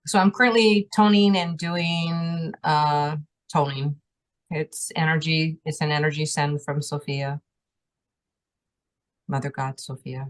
So I'm currently toning and doing toning. It's energy, it's an energy send from Sophia, Mother God Sophia.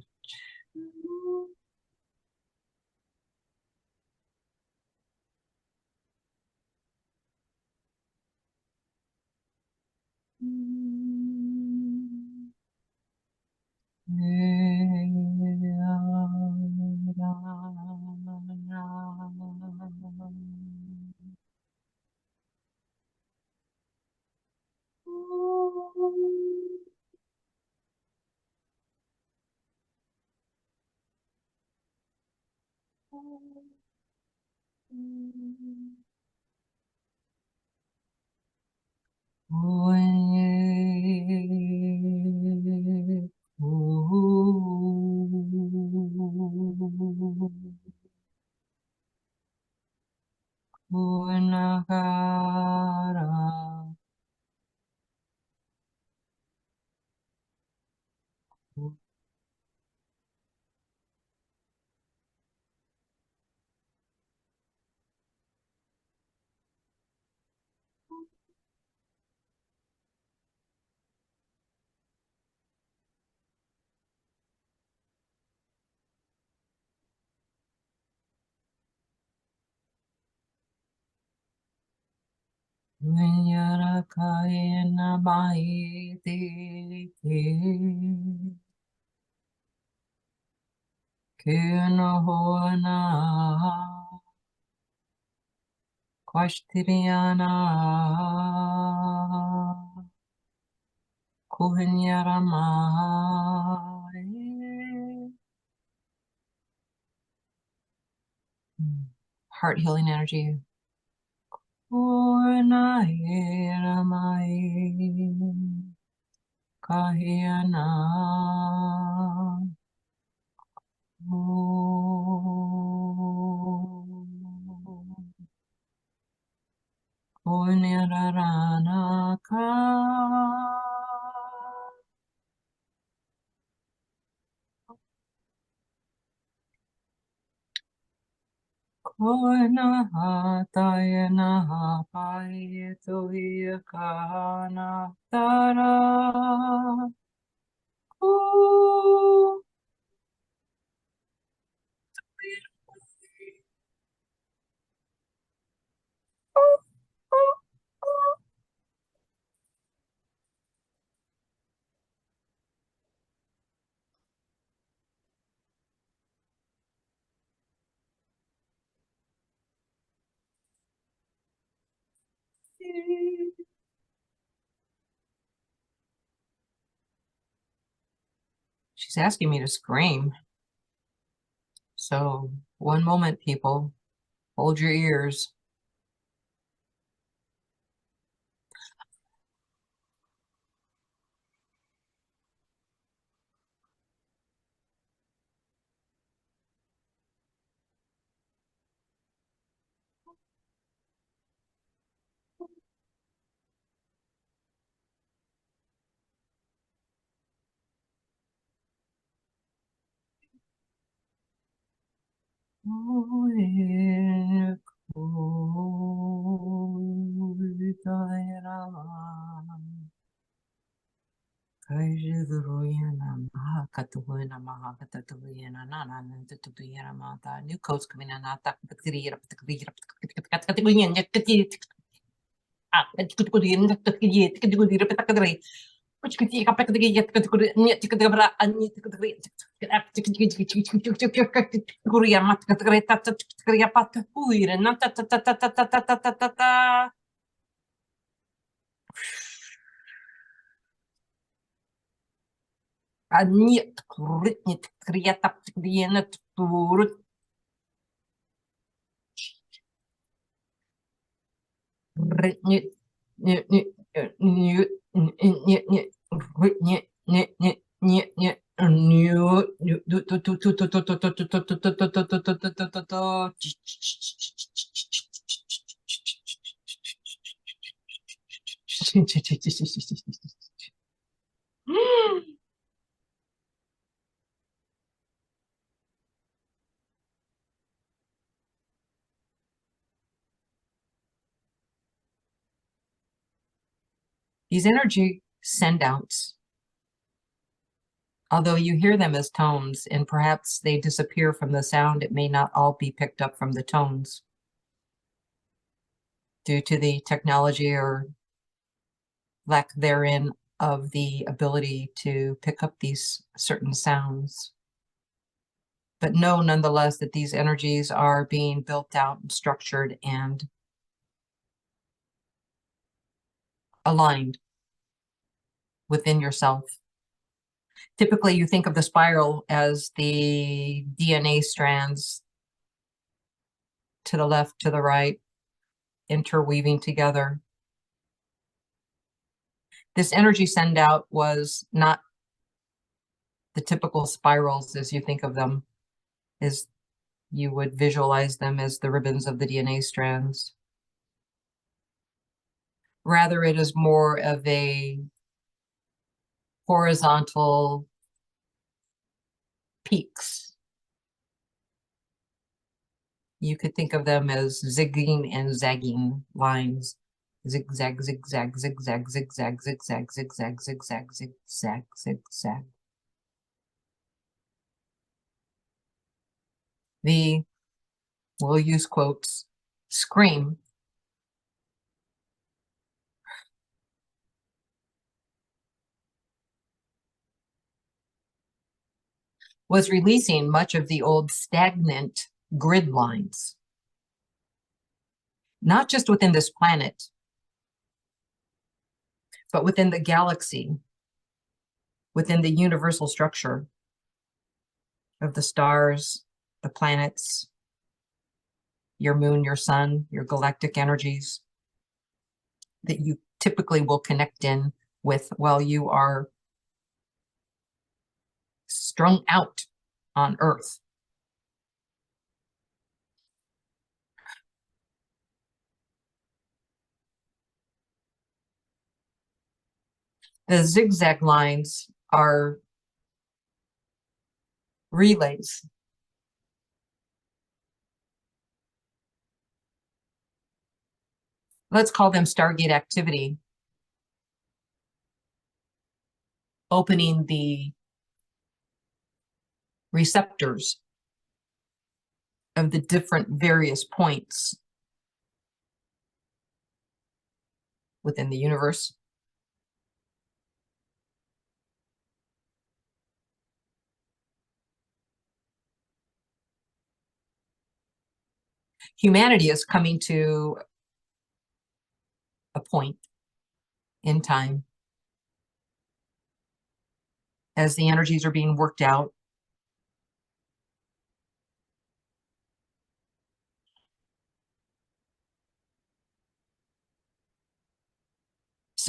Kwashtiriana Kuhinyarama heart healing energy. Kahiana Oniraranaka Koina Hatayana Payetoyakana Tara Ku She's asking me to scream. So, one moment, people. Hold your ears. New codes coming in. Нет, нет, крията, нет, турут. Нет, нет, нет, нет, нет, нет, нет, нет, нет, нет, нет. These energy send outs, although you hear them as tones and perhaps they disappear from the sound, it may not all be picked up from the tones due to the technology or lack therein of the ability to pick up these certain sounds. But know nonetheless that these energies are being built out and structured and aligned within yourself. Typically, you think of the spiral as the DNA strands to the left, to the right, interweaving together. This energy send out was not the typical spirals as you think of them, as you would visualize them as the ribbons of the DNA strands. Rather, it is more of a horizontal peaks. You could think of them as zigging and zagging lines. Zigzag, zigzag, zigzag, zigzag, zigzag, zigzag, zigzag, zigzag, zigzag. The, we'll use quotes, scream was releasing much of the old stagnant grid lines, not just within this planet, but within the galaxy, within the universal structure of the stars, the planets, your moon, your sun, your galactic energies that you typically will connect in with while you are strung out on Earth. The zigzag lines are relays. Let's call them Stargate activity, opening the receptors of the different various points within the universe. Humanity is coming to a point in time as the energies are being worked out.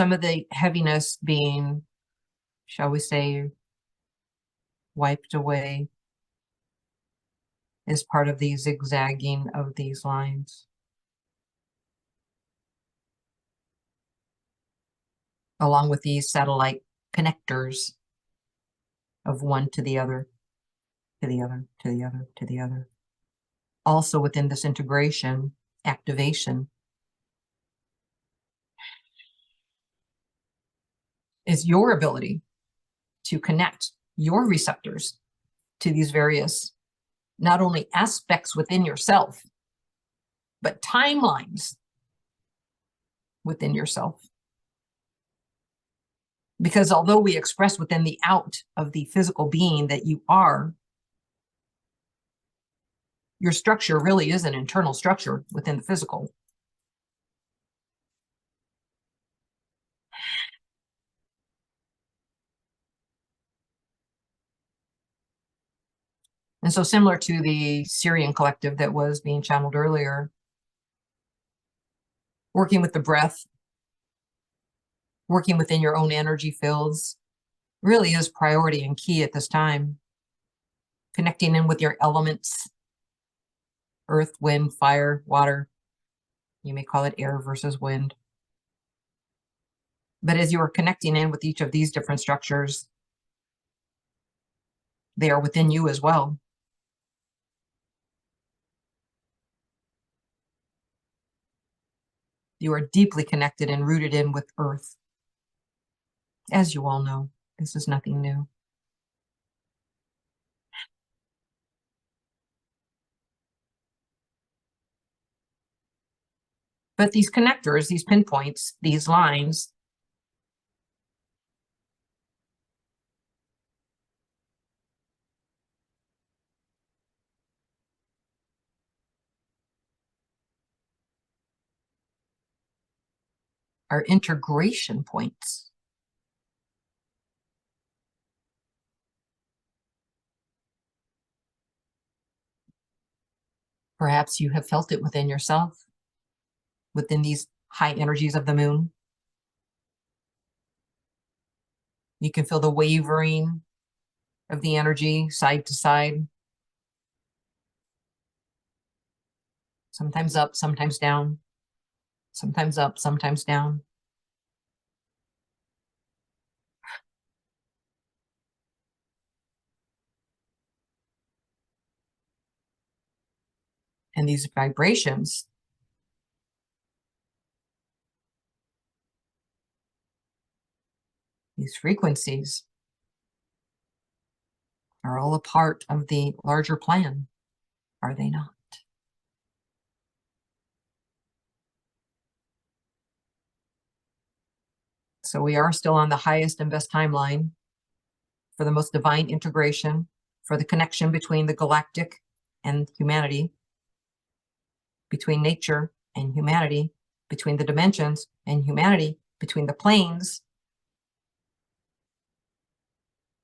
Some of the heaviness being, shall we say, wiped away as part of the zigzagging of these lines. Along with these satellite connectors of one to the other, to the other, to the other, to the other. Also within this integration, activation is your ability to connect your receptors to these various, not only aspects within yourself, but timelines within yourself. Because although we express within the out of the physical being that you are, your structure really is an internal structure within the physical. And so similar to the Syrian collective that was being channeled earlier, working with the breath, working within your own energy fields really is priority and key at this time. Connecting in with your elements, earth, wind, fire, water. You may call it air versus wind. But as you are connecting in with each of these different structures, they are within you as well. You are deeply connected and rooted in with Earth. As you all know, this is nothing new. But these connectors, these pinpoints, these lines, are integration points. Perhaps you have felt it within yourself, within these high energies of the moon. You can feel the wavering of the energy side to side. Sometimes up, sometimes down. Sometimes up, sometimes down. And these vibrations, these frequencies, are all a part of the larger plan, are they not? So we are still on the highest and best timeline for the most divine integration, for the connection between the galactic and humanity, between nature and humanity, between the dimensions and humanity, between the planes,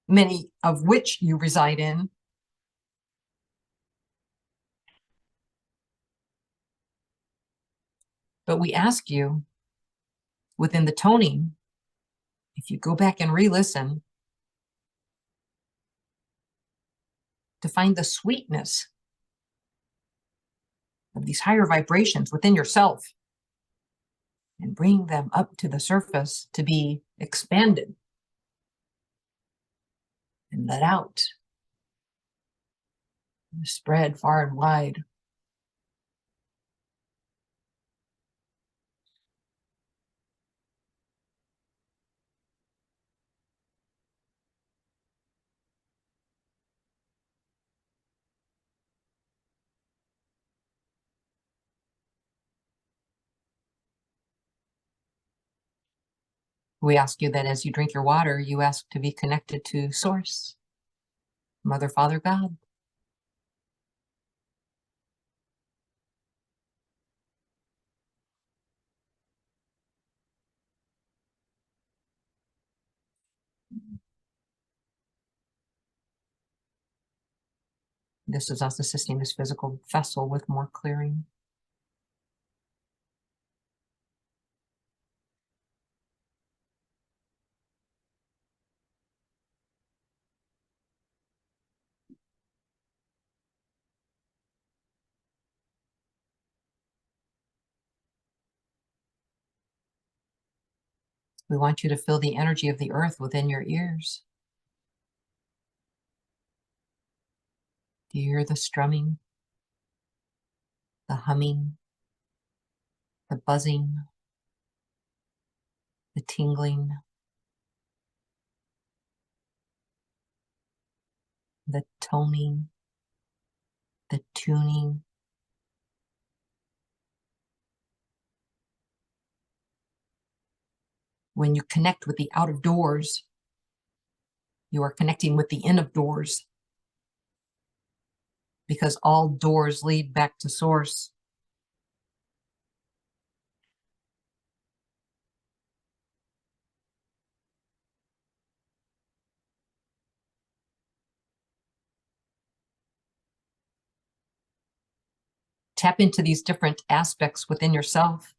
many of which you reside in. But we ask you, within the toning, if you go back and re-listen, to find the sweetness of these higher vibrations within yourself and bring them up to the surface to be expanded and let out, and spread far and wide. We ask you that as you drink your water, you ask to be connected to Source, Mother, Father, God. This is us assisting this physical vessel with more clearing. We want you to feel the energy of the earth within your ears. Do you hear the strumming, the humming, the buzzing, the tingling, the toning, the tuning? When you connect with the out of doors, you are connecting with the in of doors, because all doors lead back to Source. Tap into these different aspects within yourself.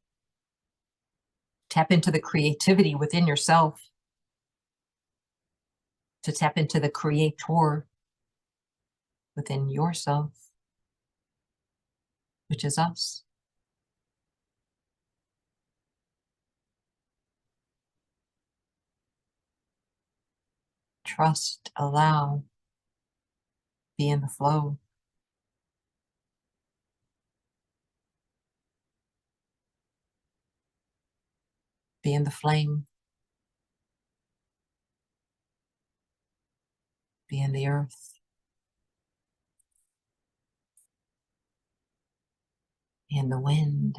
Tap into the creativity within yourself. To tap into the creator within yourself, which is us. Trust, allow, be in the flow. Be in the flame. Be in the earth. Be in the wind.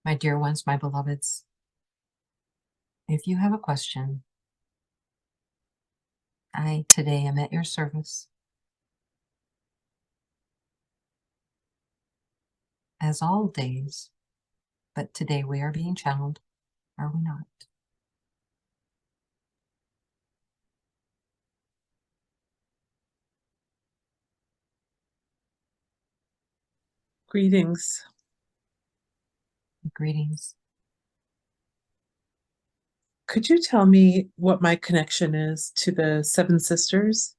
My dear ones, my beloveds, if you have a question, I today am at your service. As all days, but today we are being channeled, are we not? Greetings. Greetings. Could you tell me what my connection is to the Seven Sisters?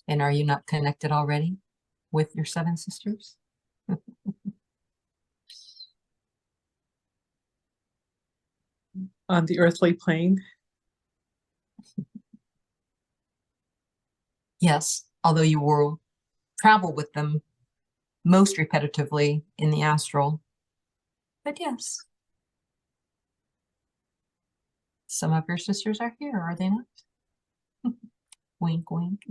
And are you not connected already with your seven sisters? On the earthly plane? Yes, although you will travel with them most repetitively in the astral. But yes, some of your sisters are here, are they not? Wink, wink.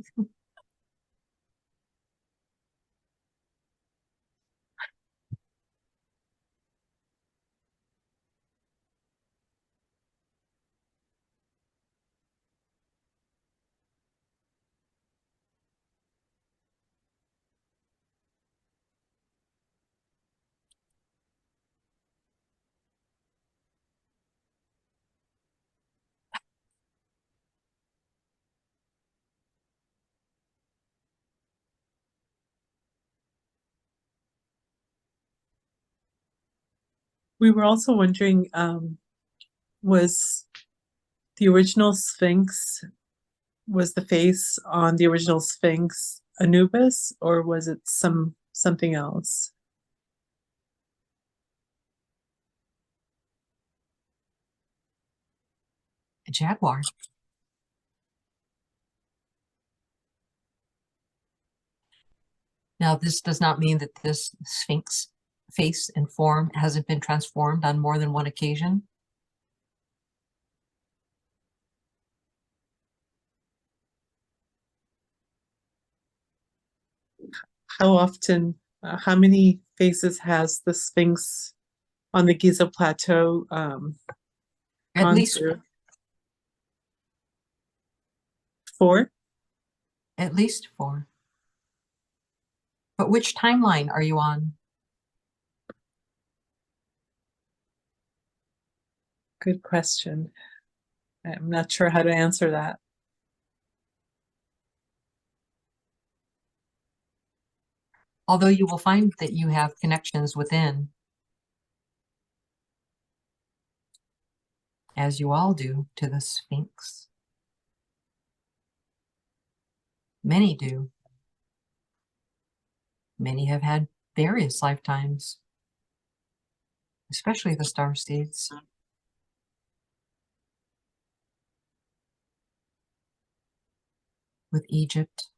We were also wondering, was the original Sphinx, was the face on the original Sphinx Anubis, or was it something else? A jaguar. Now, this does not mean that this Sphinx face and form hasn't been transformed on more than one occasion. How often, how many faces has the Sphinx on the Giza Plateau At gone least through? 4? At least 4. But which timeline are you on? Good question. I'm not sure how to answer that. Although you will find that you have connections within, as you all do, to the Sphinx. Many do. Many have had various lifetimes, especially the star seeds. With Egypt,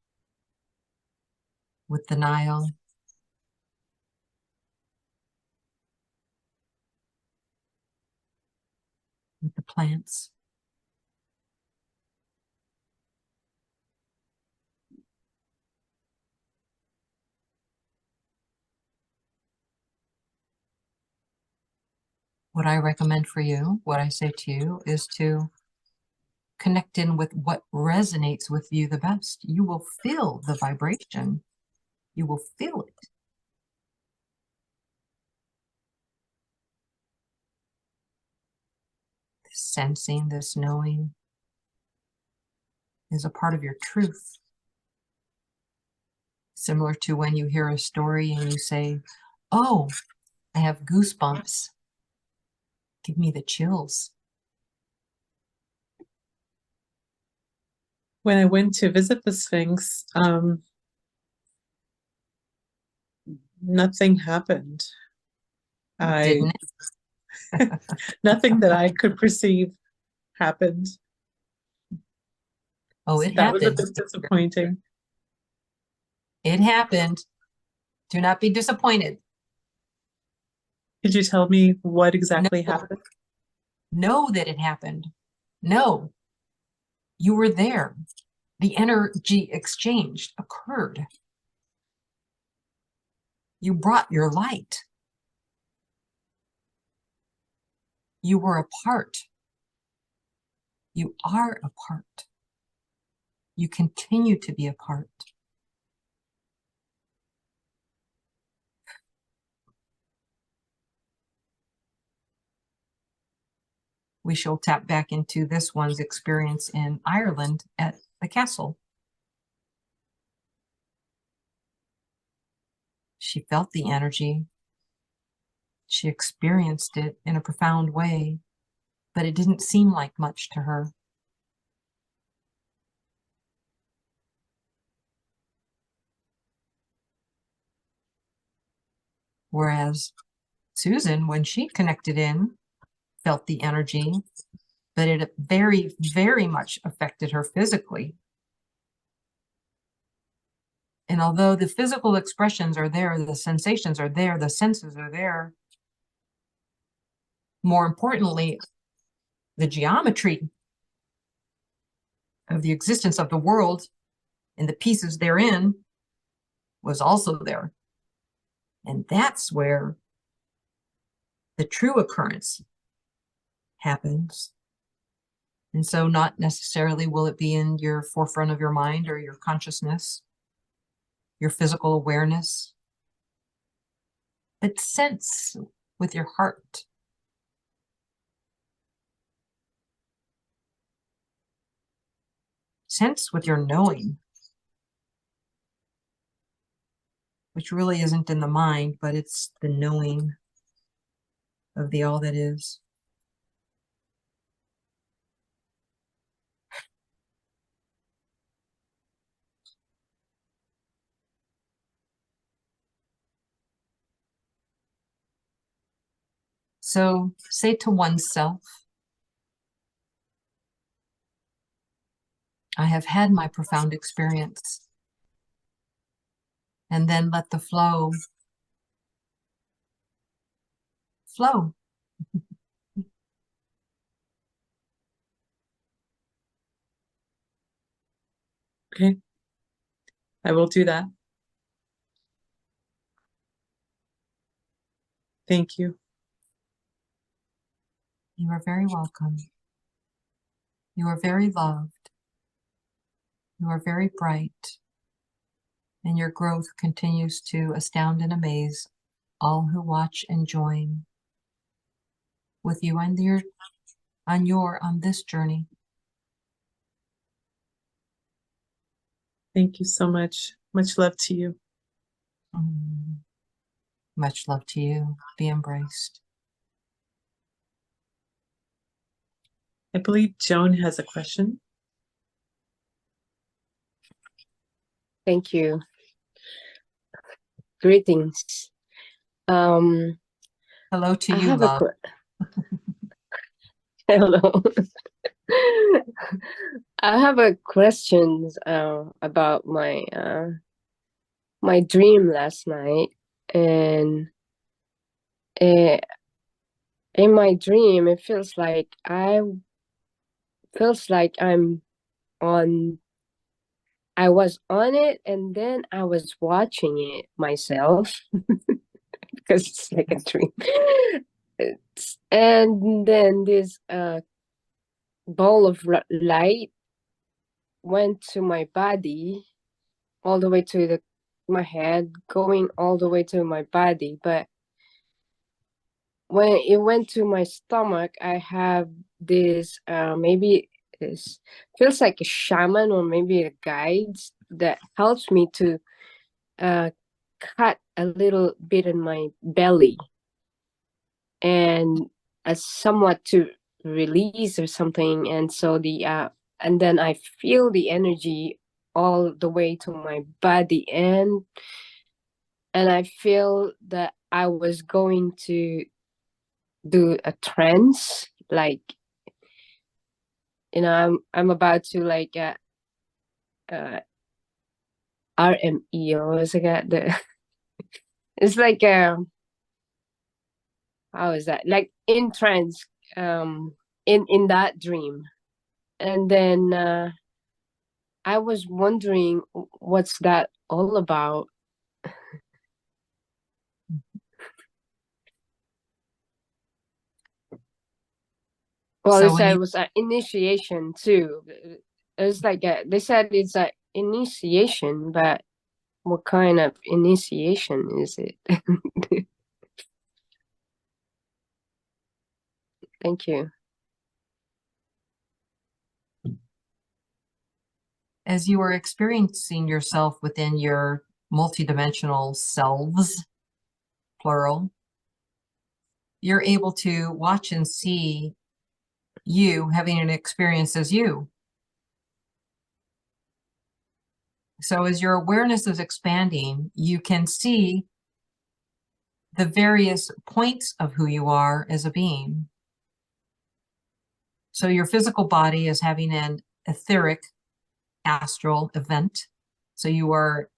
with the Nile, with the plants. What I recommend for you, what I say to you, is to connect in with what resonates with you the best. You will feel the vibration. You will feel it. sensing, this knowing is a part of your truth. Similar to when you hear a story and you say, oh, I have goosebumps. Give me the chills. When I went to visit the Sphinx, nothing happened. Didn't it? Nothing that I could perceive happened. Oh, So it that was a happened. bit disappointing. It happened. Do not be disappointed. Could you tell me what exactly happened? Know that it happened. No, you were there. The energy exchange occurred. You brought your light. You were a part. You are a part. You continue to be a part. We shall tap back into this one's experience in Ireland at the castle. She felt the energy. She experienced it in a profound way, but it didn't seem like much to her. Whereas Susan, when she connected in, felt the energy, but it very, very much affected her physically. And although the physical expressions are there, the sensations are there, the senses are there, more importantly, the geometry of the existence of the world and the pieces therein was also there. And that's where the true occurrence happens. And so not necessarily will it be in your forefront of your mind or your consciousness, your physical awareness, but sense with your heart. Sense with your knowing, which really isn't in the mind, but it's the knowing of the all that is. So say to oneself, I have had my profound experience. And then let the flow flow. Okay, I will do that. Thank you. You are very welcome. You are very loved. You are very bright. And your growth continues to astound and amaze all who watch and join with you on this journey. Thank you so much. Much love to you. Much love to you. Be embraced. I believe Joan has a question. Thank you. Greetings. Hello to you, love. Hello. I have a question about my my dream last night, and in my dream, it feels like I'm on. I was on it, and then I was watching it myself because it's like a dream. And then this ball of light went to my body, all the way to my head, going all the way to my body. But when it went to my stomach, I have this maybe is feels like a shaman or maybe a guide that helps me to cut a little bit in my belly and somewhat to release or something. And so and then I feel the energy all the way to my body, and I feel that I was going to do a trance, like, I'm about to like RME, or was it the it's like how is that, like in trance, in that dream. And then I was wondering what's that all about. Well, they So when said you it was an initiation too. It was like they said it's an initiation, but what kind of initiation is it? Thank you. as you are experiencing yourself within your multidimensional selves, plural, you're able to watch and see you having an experience as you. So as your awareness is expanding, you can see the various points of who you are as a being. So your physical body is having an etheric astral event. So you are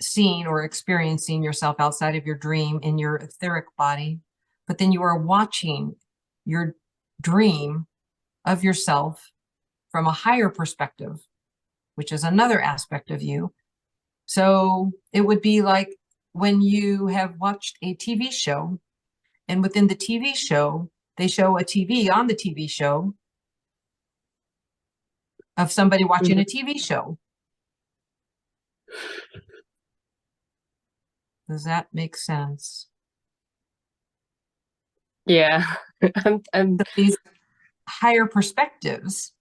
seeing or experiencing yourself outside of your dream in your etheric body, but then you are watching your dream of yourself from a higher perspective, which is another aspect of you. So it would be like when you have watched a TV show, and within the TV show, they show a TV on the TV show of somebody watching a TV show. Does that make sense? Yeah. I'm These higher perspectives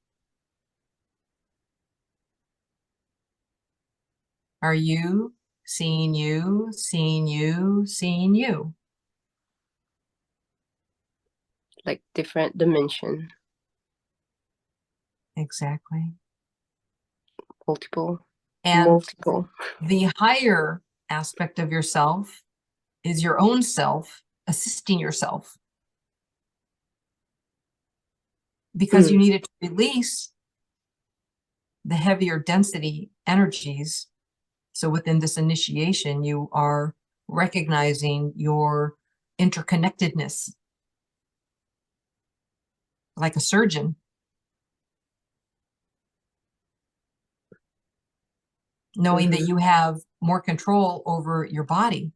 are you seeing you, seeing you, seeing you. like different dimension, Exactly. multiple. And the higher aspect of yourself is your own self assisting yourself, because you needed to release the heavier density energies. So within this initiation, you are recognizing your interconnectedness, like a surgeon. Knowing that you have more control over your body,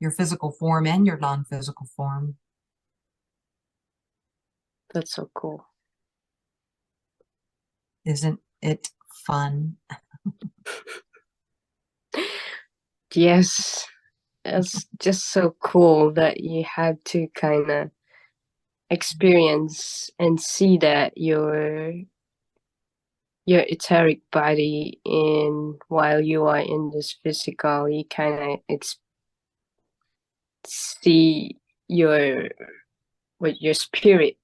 your physical form and your non-physical form. That's so cool. Isn't it fun? Yes. It's just so cool that you had to kind of experience and see that your etheric body, in while you are in this physical, you kind of see with your spirit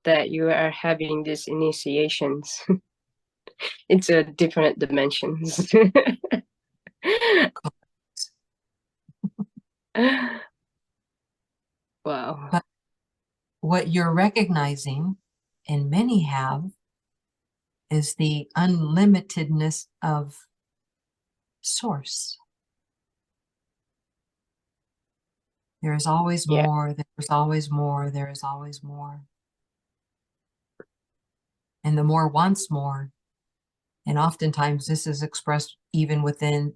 that you are having these initiations into different dimensions. Wow. But what you're recognizing, and many have, is the unlimitedness of source. There is always more, there's always more, there is always more. And the more wants more. And oftentimes this is expressed even within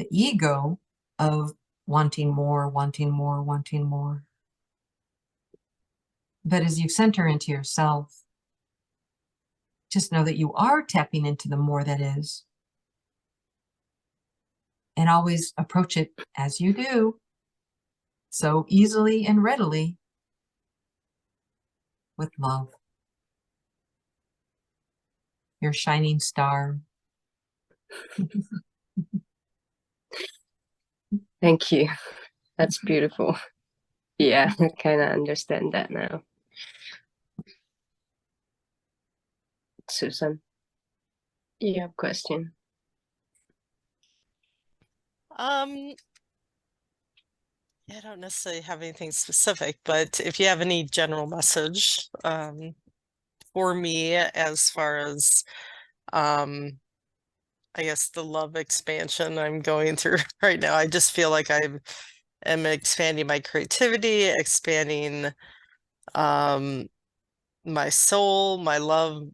the ego of wanting more, wanting more, wanting more. But as you center into yourself, just know that you are tapping into the more that is. And always approach it as you do, so easily and readily, with love. Your shining star. Thank you. That's beautiful. Yeah, I kind of understand that now. Susan, you have a question? I don't necessarily have anything specific, but if you have any general message for me as far as I guess the love expansion I'm going through right now, I just feel like I am expanding my creativity, expanding my soul, my love,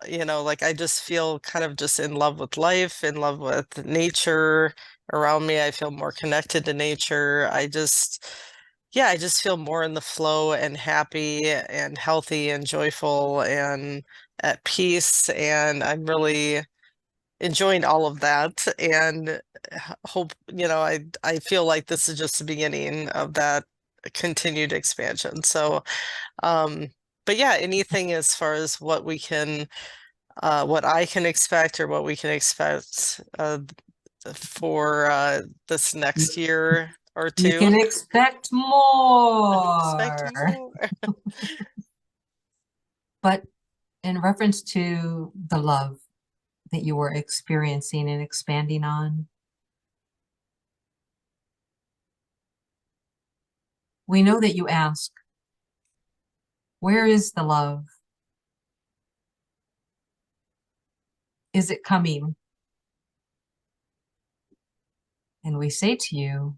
like I just feel kind of just in love with life, in love with nature around me. I feel more connected to nature. Yeah, I just feel more in the flow and happy and healthy and joyful and at peace. And I'm really enjoying all of that. And hope, I feel like this is just the beginning of that continued expansion. So, but yeah, anything as far as what I can expect or what we can expect for this next year or You two. can expect Expect more. more. But in reference to the love that you were experiencing and expanding on, we know that you ask, where is the love? Is it coming? And we say to you,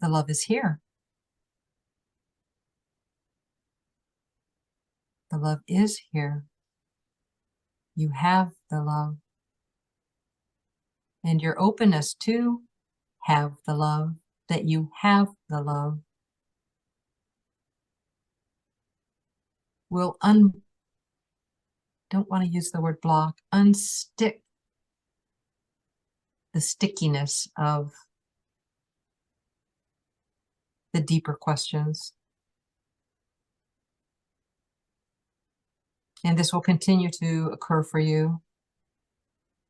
the love is here. The love is here. You have the love. And your openness to have the love, that you have the love, will don't want to use the word block, unstick the stickiness of the deeper questions. And this will continue to occur for you,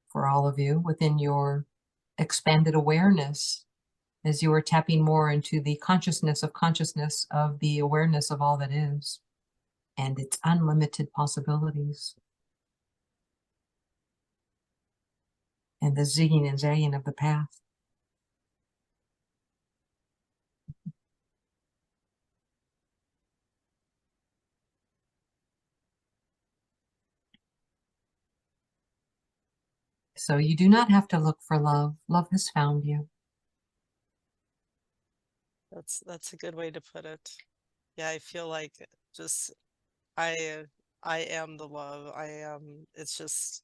for all of you, within your expanded awareness, as you are tapping more into the consciousness of the awareness of all that is, and its unlimited possibilities, and the zigging and zagging of the path. So you do not have to look for love. Love has found you. That's a good way to put it. Yeah, I feel like just I am the love. It's just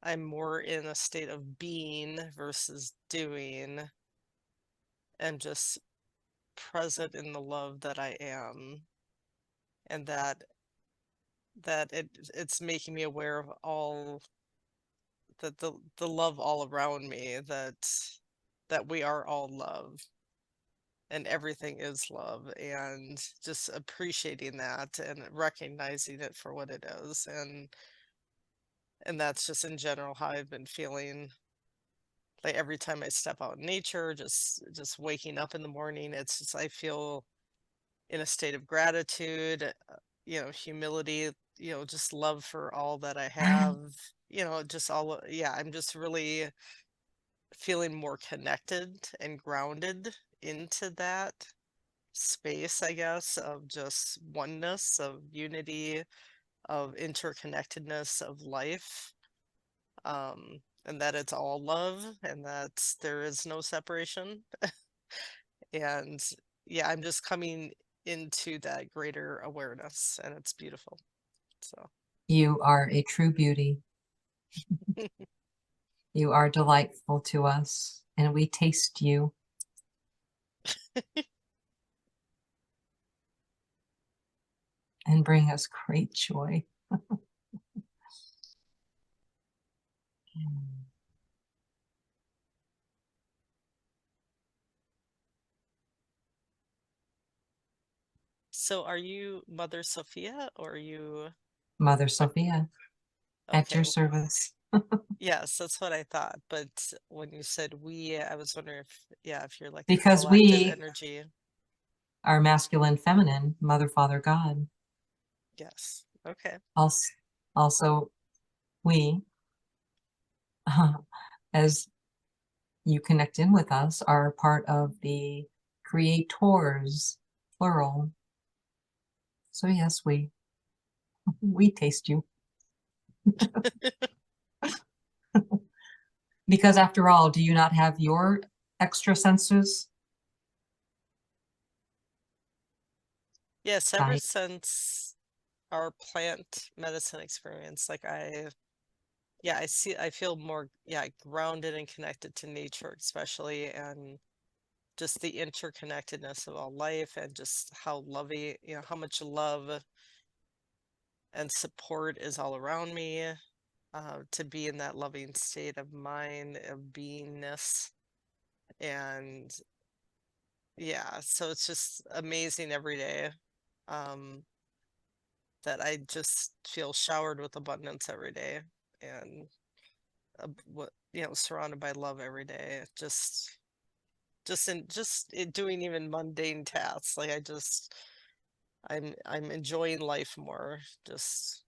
I'm more in a state of being versus doing, and just present in the love that I am, and it's making me aware of all that the love all around me, that we are all love and everything is love, and just appreciating that and recognizing it for what it is. And that's just in general how I've been feeling, like every time I step out in nature, just waking up in the morning, it's just I feel in a state of gratitude, humility, just love for all that I have, just yeah, I'm just really feeling more connected and grounded into that space, I guess, of just oneness, of unity, of interconnectedness of life, and that it's all love and that there is no separation. And yeah, I'm just coming into that greater awareness, and it's beautiful. So You are a true beauty. You are delightful to us, and we taste you. And bring us great joy. So are you Mother Sophia or are you Mother Sophia, at okay? your service. Yes, that's what I thought. But when you said we, I was wondering if, yeah, if you're like a Because collective we energy. are masculine, feminine, Mother, Father, God. Yes. Okay. Also we, as you connect in with us, are part of the creators, plural. So yes, we taste you. Because after all, do you not have your extra senses? Yes, ever Sight. since our plant medicine experience, like yeah, I feel more, yeah, grounded and connected to nature, especially, and just the interconnectedness of all life and just how loving, how much love and support is all around me, to be in that loving state of mind, of beingness. And yeah, so it's just amazing every day, um, that I just feel showered with abundance every day and what, surrounded by love every day. Just in doing even mundane tasks. Like I'm enjoying life more. Just,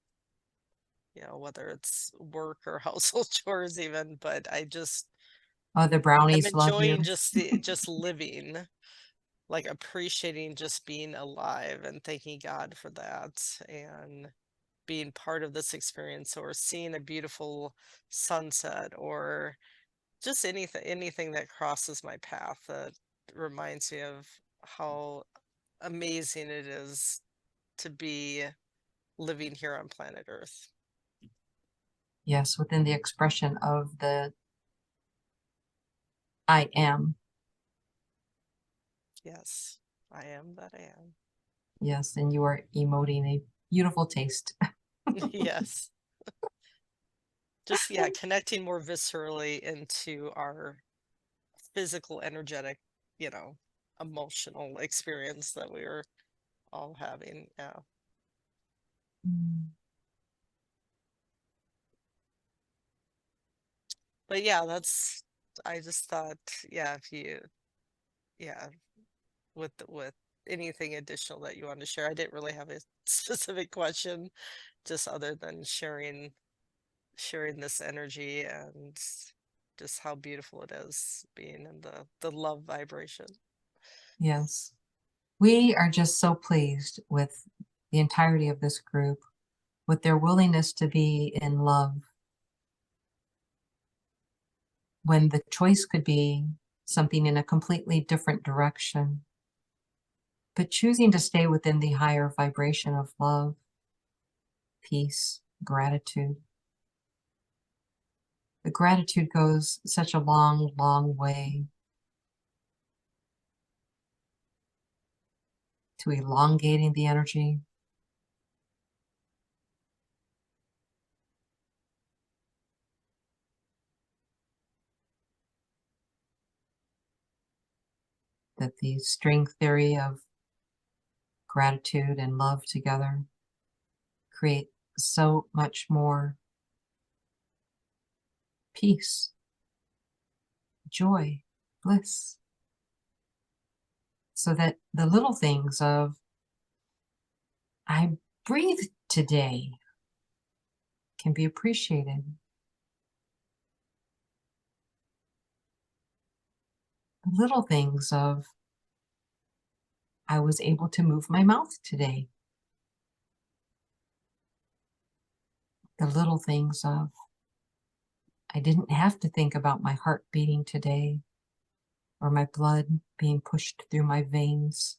whether it's work or household chores even, but Oh, the I'm brownies love you. enjoying just living, like appreciating just being alive and thanking God for that and being part of this experience or seeing a beautiful sunset or just anything that crosses my path that reminds me of how amazing it is to be living here on planet Earth. Yes, within the expression of the I am. Yes, I am that I am. Yes, and you are emoting a beautiful taste. Yes. Just, yeah, connecting more viscerally into our physical, energetic, you know, emotional experience that we are all having. Yeah. Mm. But yeah, I just thought, yeah, if you, yeah, with anything additional that you want to share. I didn't really have a specific question, just other than sharing this energy and just how beautiful it is being in the love vibration. Yes. We are just so pleased with the entirety of this group, with their willingness to be in love when the choice could be something in a completely different direction. But choosing to stay within the higher vibration of love, peace, gratitude. The gratitude goes such a long, long way to elongating the energy, that the string theory of gratitude and love together create so much more peace, joy, bliss. So that the little things of, I breathed today, can be appreciated. The little things of, I was able to move my mouth today. The little things of, I didn't have to think about my heart beating today or my blood being pushed through my veins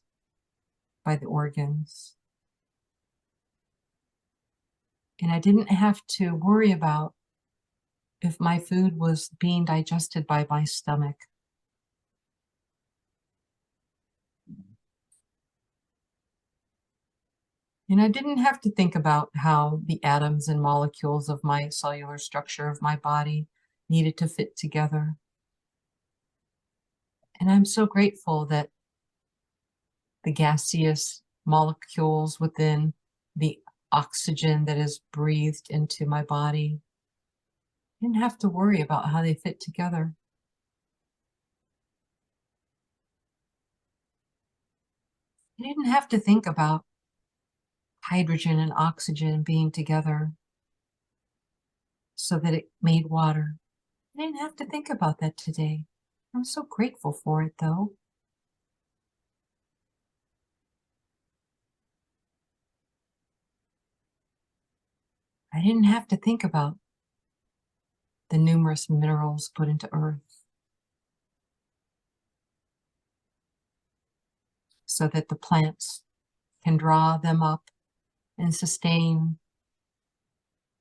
by the organs. And I didn't have to worry about if my food was being digested by my stomach. And I didn't have to think about how the atoms and molecules of my cellular structure of my body needed to fit together. And I'm so grateful that the gaseous molecules within the oxygen that is breathed into my body. I didn't have to worry about how they fit together. I didn't have to think about hydrogen and oxygen being together so that it made water. I didn't have to think about that today. I'm so grateful for it, though. I didn't have to think about the numerous minerals put into earth so that the plants can draw them up and sustain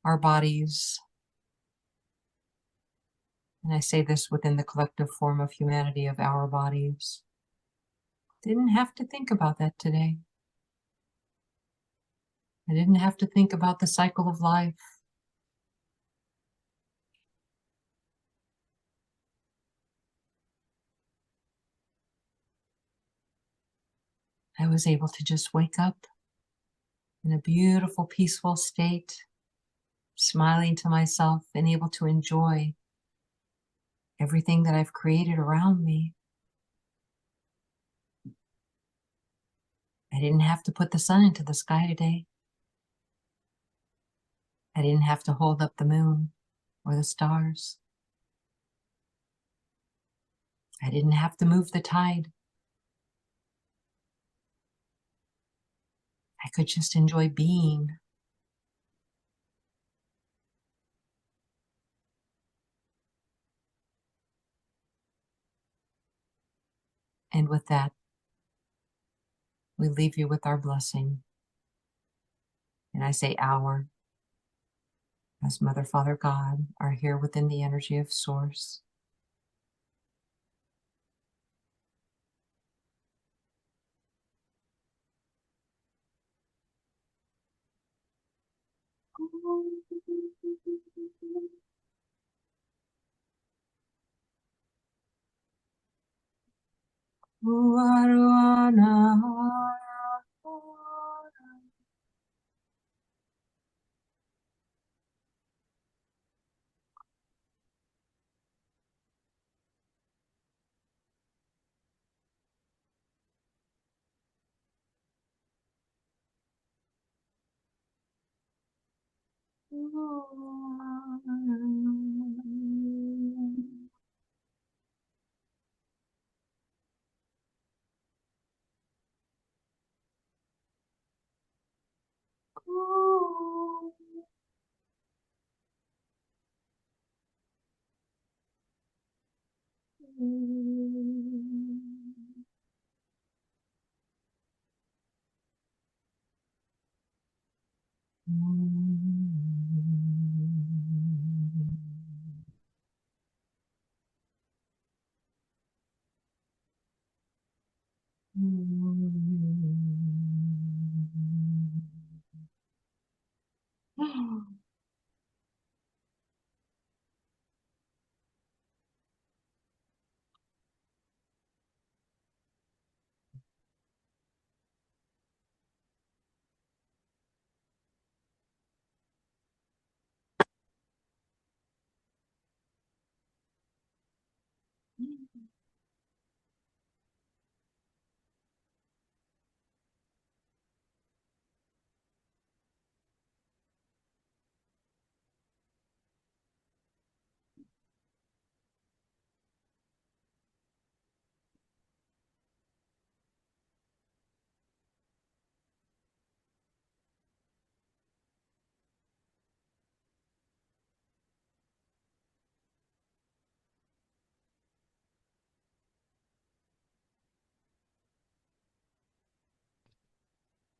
our bodies. And I say this within the collective form of humanity of our bodies. Didn't have to think about that today. I didn't have to think about the cycle of life. I was able to just wake up in a beautiful, peaceful state, smiling to myself and able to enjoy everything that I've created around me. I didn't have to put the sun into the sky today. I didn't have to hold up the moon or the stars. I didn't have to move the tide. I could just enjoy being. And with that, we leave you with our blessing. And I say our, as Mother, Father, God are here within the energy of Source.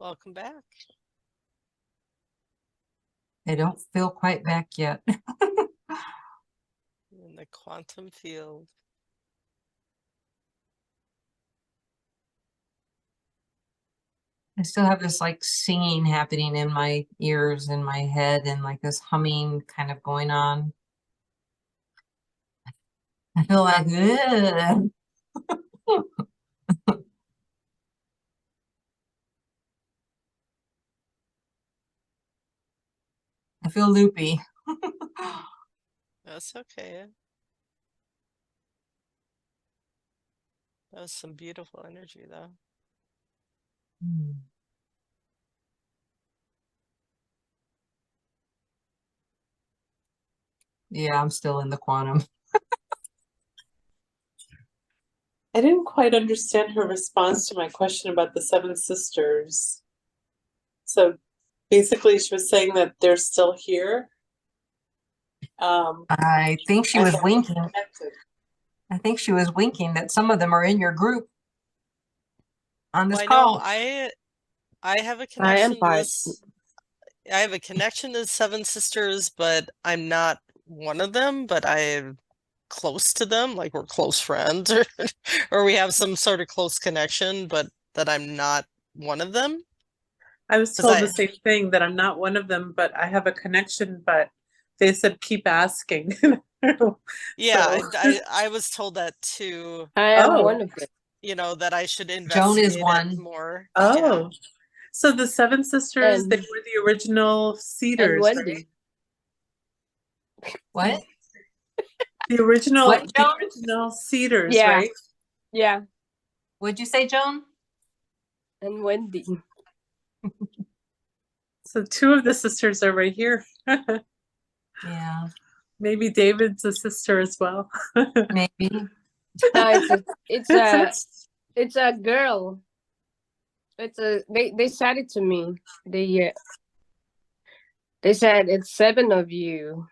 Welcome back. I don't feel quite back yet. In the quantum field. I still have this like singing happening in my ears and my head and like this humming kind of going on. I feel like, ugh. I feel loopy. That's okay. That was some beautiful energy, though. Hmm. Yeah, I'm still in the quantum. I didn't quite understand her response to my question about the seven sisters. So basically, she was saying that they're still here. I think she and was that they're winking. connected. I think she was winking that some of them are in your group on this Well, I know call. I have a I am connection to part. this. I have a connection to the Seven Sisters, but I'm not one of them, but I'm close to them, like we're close friends or we have some sort of close connection, but that I'm not one of them. I was 'Cause told the same thing, that I'm not one of them, but I have a connection, but they said keep asking. Yeah, So- I was told that too, I am Oh. one of them. you know, that I should Joan investigate is it one. more. Oh, so the seven sisters, they And- were the original And seeders, Wendy. right? What? The original, What, the Joan? original seeders, Yeah. right? Yeah, What'd you say, Joan? and Wendy. So two of the sisters are right here. Yeah, Maybe David's a sister as well. maybe. No, it's a girl. They said it to me. They said it's 7 of you.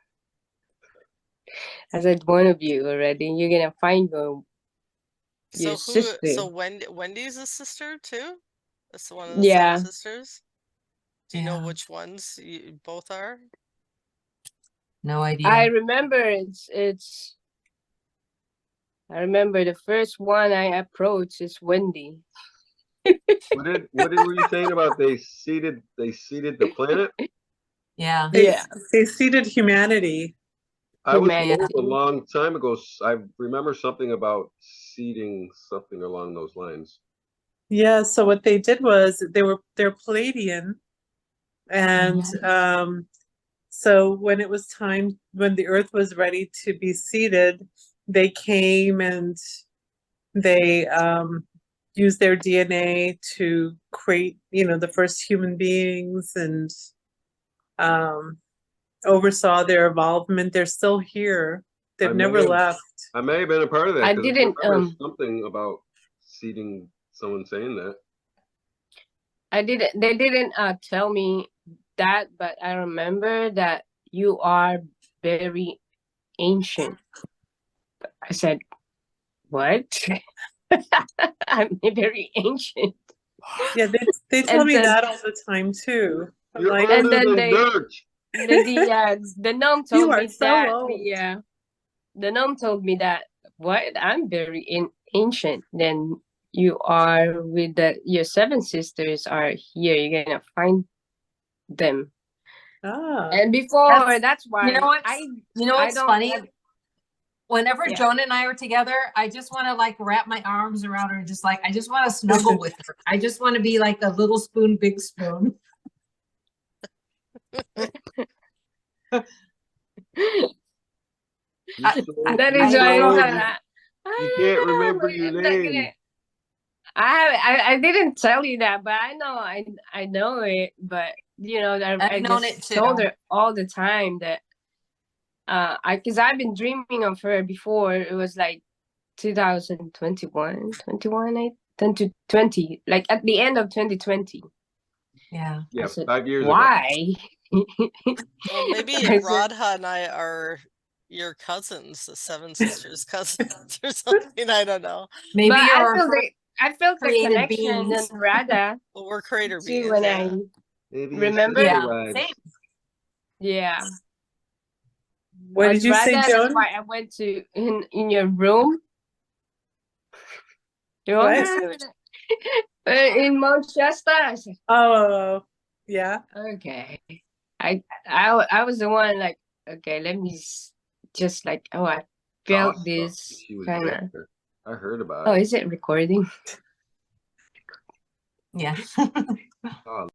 I said 1 of you already. You're gonna find your sister. So Wendy's a sister too? That's one of the Yeah. Seven Sisters? Do you know Yeah. which ones you both are? No idea. I remember it's I remember the first one I approached is Wendy. What were you saying about they seeded the planet? Yeah. They seeded humanity. I was Humanity. told a long time ago. I remember something about seeding something along those lines. Yeah, so what they did was they're Palladian, and so when it was time, when the Earth was ready to be seeded, they came and they used their DNA to create, the first human beings, and oversaw their involvement. They're still here. They've I never may have- left. I may have been a part of that. I 'cause didn't, remember something about seeding. Someone saying that. they didn't tell me that, but I remember that you are very ancient. I said, what? I'm very ancient. Yeah, they tell And me then- that all the time too. I'm You're like, older then than they- dirt. The gnome You told are me so that. old. Yeah, the gnome told me that. What? I'm very ancient. Then you are with your 7 sisters are here. You're gonna find them. And before that's why You know what's, I what's don't funny? have- Whenever Yeah. Joan and I are together, I just want to like wrap my arms around her, just like I just want to snuggle with her. I just want to be like a little spoon, big spoon. You're so- that you're is so why old, I you can't remember your name. I didn't tell you that, but I know it, but I I've known just it too. told her all the time that because I've been dreaming of her before. It was like 2021, 2020, like at the end of 2020. Yeah. Yeah, I said, 5 years ago. why? Well, maybe I said- Radha and I are your cousins, the Seven Sisters cousins or something. I don't know. Maybe But you're I felt the created connection beings. and Radha Well, we're creator too beings. when Yeah. Maybe Remember? your Yeah, sister wives. same. yeah. what did you say, Radha, Joan? that's why I went to in your room. You What? remember that? In Mount Shasta. I said, Oh, yeah. okay. I was the one like, okay, let me just like, I felt Awesome. this She was kind of. there. I heard about Oh, it. is it recording? Yeah. Oh,